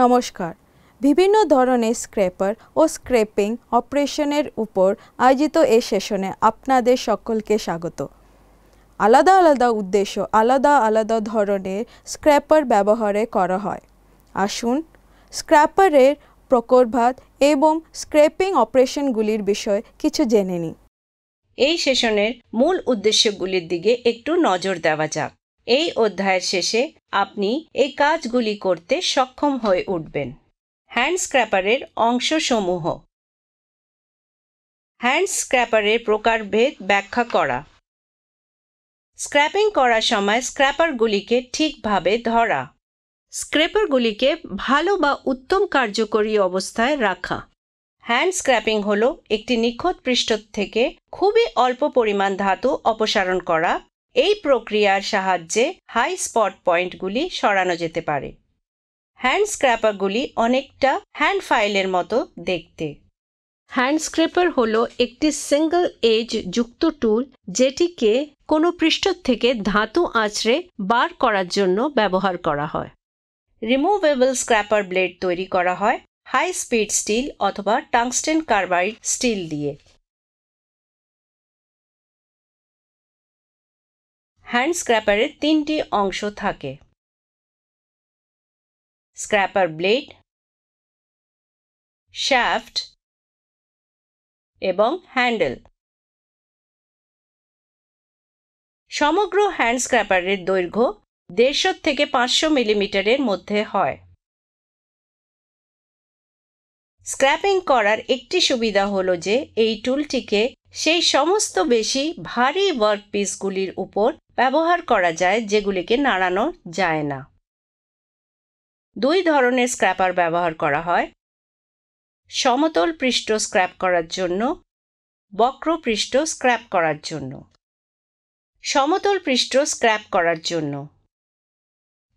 নমস্কার। বিভিন্ন ধরনের স্ক্র্যাপার ও স্ক্র্যাপিং অপারেশনের উপর আয়োজিত এই সেশনে আপনাদের সকলকে স্বাগত। আলাদা আলাদা উদ্দেশ্য আলাদা আলাদা ধরনের স্ক্র্যাপার ব্যবহারে করা হয়। আসুন স্ক্র্যাপারের প্রকারভেদ এবং স্ক্র্যাপিং অপারেশনগুলির বিষয়ে কিছু জেনে নিই। এই সেশনের মূল উদ্দেশ্যগুলির দিকে একটু নজর দেওয়া যাক। এই অধ্যায়ের শেষে আপনি এই কাজগুলি করতে সক্ষম হয়ে উঠবেন। হ্যান্ড স্ক্র্যাপারের অংশসমূহ। হ্যান্ড স্ক্র্যাপারের প্রকারভেদ ব্যাখ্যা করা। স্ক্র্যাপিং করার সময় স্ক্র্যাপারগুলিকে ঠিকভাবে ধরা। স্ক্র্যাপারগুলিকে ভালো বা উত্তম কার্যকরী অবস্থায় রাখা। হ্যান্ড স্ক্র্যাপিং হলো একটি নিখুঁত পৃষ্ঠ থেকে খুবই অল্প পরিমাণ ধাতু অপসারণ করা। এই প্রক্রিয়ার সাহায্যে হাই স্পট পয়েন্টগুলি সরানো যেতে পারে। হ্যান্ড স্ক্র্যাপারগুলি অনেকটা হ্যান্ড ফাইলের মতো দেখতে। হ্যান্ড স্ক্র্যাপার হলো একটি সিঙ্গল এজ যুক্ত টুল, যেটিকে কোনো পৃষ্ঠ থেকে ধাতু আঁচড়ে বার করার জন্য ব্যবহার করা হয়। রিমুভেবল স্ক্র্যাপার ব্লেড তৈরি করা হয় হাই স্পিড স্টিল অথবা টাংস্টেন কার্বাইড স্টিল দিয়ে। হ্যান্ড স্ক্র্যাপারের তিনটি অংশ থাকে: স্ক্র্যাপার ব্লেড, শ্যাফট এবং হ্যান্ডেল। সমগ্র হ্যান্ড স্ক্র্যাপারের দৈর্ঘ্য 150 থেকে 500 মিলিমিটারের মধ্যে হয়। স্ক্র্যাপিং করার একটি সুবিধা হলো যে এই টুলটিকে সেই সমস্ত বেশি ভারী ওয়ার্কপিসগুলির উপর ব্যবহার করা যায় যেগুলিকে নাড়ানো যায় না। দুই ধরনের স্ক্র্যাপার ব্যবহার করা হয়: সমতল পৃষ্ঠ স্ক্র্যাপ করার জন্য, বক্র পৃষ্ঠ স্ক্র্যাপ করার জন্য। সমতল পৃষ্ঠ স্ক্র্যাপ করার জন্য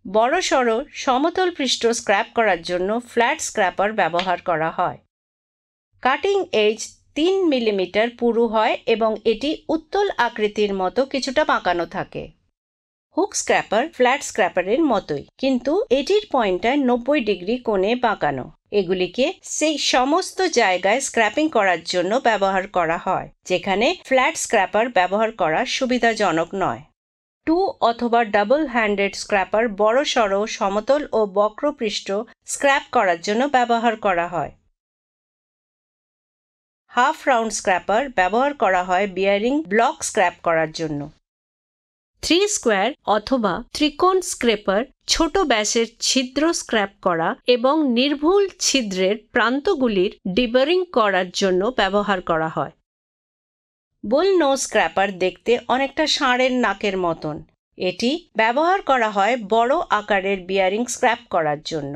বড়সড় সমতল পৃষ্ঠ স্ক্র্যাপ করার জন্য ফ্ল্যাট স্ক্র্যাপার ব্যবহার করা হয়। কাটিং এজ 3 মিলিমিটার পুরু হয় এবং এটি উত্তল আকৃতির মতো কিছুটা বাঁকানো থাকে। হুক স্ক্র্যাপার ফ্ল্যাট স্ক্র্যাপারের মতোই, কিন্তু এটির পয়েন্টটা 90 ডিগ্রি কোণে বাঁকানো। এগুলিকে সেই সমস্ত জায়গায় স্ক্র্যাপিং করার জন্য ব্যবহার করা হয় যেখানে ফ্ল্যাট স্ক্র্যাপার ব্যবহার করা সুবিধাজনক নয়। 2 অথবা ডাবল হ্যান্ডেড স্ক্র্যাপার বড়সড় সমতল ও বক্র পৃষ্ঠ স্ক্র্যাপ করার জন্য ব্যবহার করা হয়। হাফ রাউন্ড স্ক্র্যাপার ব্যবহার করা হয় বিয়ারিং ব্লক স্ক্র্যাপ করার জন্য। 3 স্কোয়ার অথবা ত্রিকোণ স্ক্র্যাপার ছোট ব্যাসের ছিদ্র স্ক্র্যাপ করা এবং নির্ভুল ছিদ্রের প্রান্তগুলির ডিবারিং করার জন্য ব্যবহার করা হয়। বুল নোজ স্ক্র্যাপার দেখতে অনেকটা ষাঁড়ের নাকের মতন। এটি ব্যবহার করা হয় বড় আকারের বিয়ারিং স্ক্র্যাপ করার জন্য।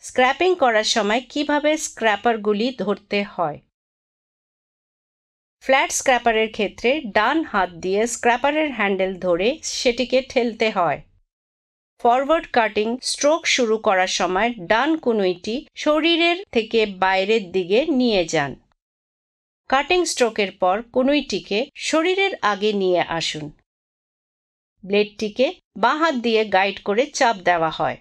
স্ক্র্যাপিং করার সময় কিভাবে স্ক্র্যাপারগুলি ধরতে হয়। ফ্ল্যাট স্ক্র্যাপারের ক্ষেত্রে ডান হাত দিয়ে স্ক্র্যাপারের হ্যান্ডেল ধরে সেটিকে ঠেলতে হয়। ফরওয়ার্ড কাটিং স্ট্রোক শুরু করার সময় ডান কনুইটি শরীরের থেকে বাইরের দিকে নিয়ে যান। কাটিং স্ট্রোকের পর কনুইটিকে শরীরের আগে নিয়ে আসুন। ব্লেডটিকে বাঁ হাত দিয়ে গাইড করে চাপ দেওয়া হয়।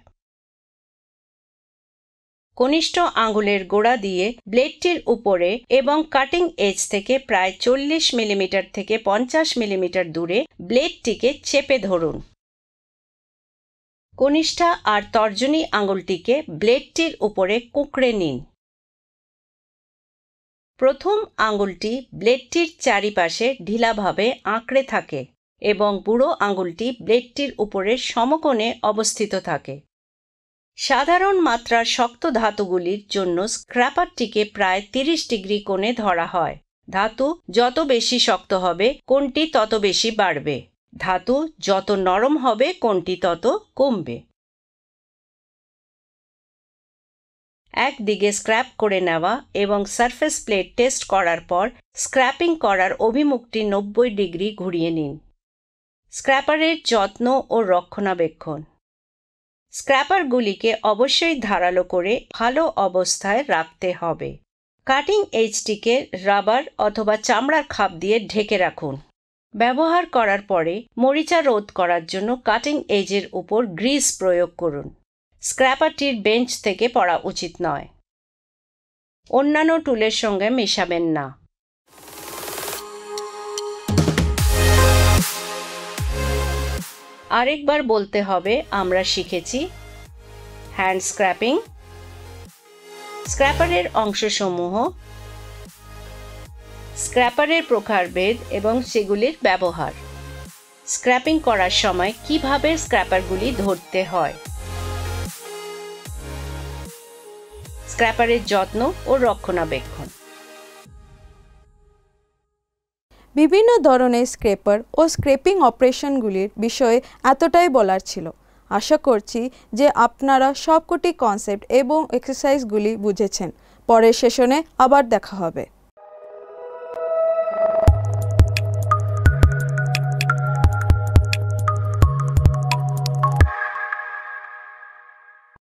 কনিষ্ঠ আঙুলের গোড়া দিয়ে ব্লেডটির উপরে এবং কাটিং এজ থেকে প্রায় 40 মিলিমিটার থেকে 50 মিলিমিটার দূরে ব্লেডটিকে চেপে ধরুন। কনিষ্ঠা আর তর্জনী আঙুলটিকে ব্লেডটির উপরে কুঁকড়ে নিন। প্রথম আঙুলটি ব্লেডটির চারিপাশে ঢিলাভাবে আঁকড়ে থাকে এবং বুড়ো আঙুলটি ব্লেডটির উপরে সমকোণে অবস্থিত থাকে। সাধারণ মাত্রার শক্ত ধাতুগুলির জন্য স্ক্র্যাপারটিকে প্রায় 30 ডিগ্রি কোণে ধরা হয়। ধাতু যত বেশি শক্ত হবে কোণটি তত বেশি বাড়বে। ধাতু যত নরম হবে কোণটি তত কমবে। একদিকে স্ক্র্যাপ করে নেওয়া এবং সারফেস প্লেট টেস্ট করার পর স্ক্র্যাপিং করার অভিমুখটি 90 ডিগ্রি ঘুরিয়ে নিন। স্ক্র্যাপারের যত্ন ও রক্ষণাবেক্ষণ। স্ক্র্যাপারগুলিকে অবশ্যই ধারালো করে ভালো অবস্থায় রাখতে হবে। কাটিং এজটিকে রাবার অথবা চামড়ার খাপ দিয়ে ঢেকে রাখুন। ব্যবহার করার পরে মরিচা রোধ করার জন্য কাটিং এজের উপর গ্রিস প্রয়োগ করুন। স্ক্র্যাপারটির বেঞ্চ থেকে পড়া উচিত নয়। অন্যান্য টুলের সঙ্গে মেশাবেন না। আরেকবার বলতে হবে, আমরা শিখেছি হ্যান্ড স্ক্র্যাপিং, স্ক্র্যাপারের অংশসমূহ, স্ক্র্যাপারের প্রকারভেদ এবং সেগুলির ব্যবহার, স্ক্র্যাপিং করার সময় কিভাবে স্ক্র্যাপারগুলি ধরতে হয়, স্ক্র্যাপারের যত্ন ও রক্ষণাবেক্ষণ। বিভিন্ন ধরনের স্ক্রেপার ও স্ক্রেপিং অপারেশনগুলির বিষয়ে এতটাই বলার ছিল। আশা করছি যে আপনারা সবকটি কনসেপ্ট এবং এক্সারসাইজগুলি বুঝেছেন। পরের সেশনে আবার দেখা হবে।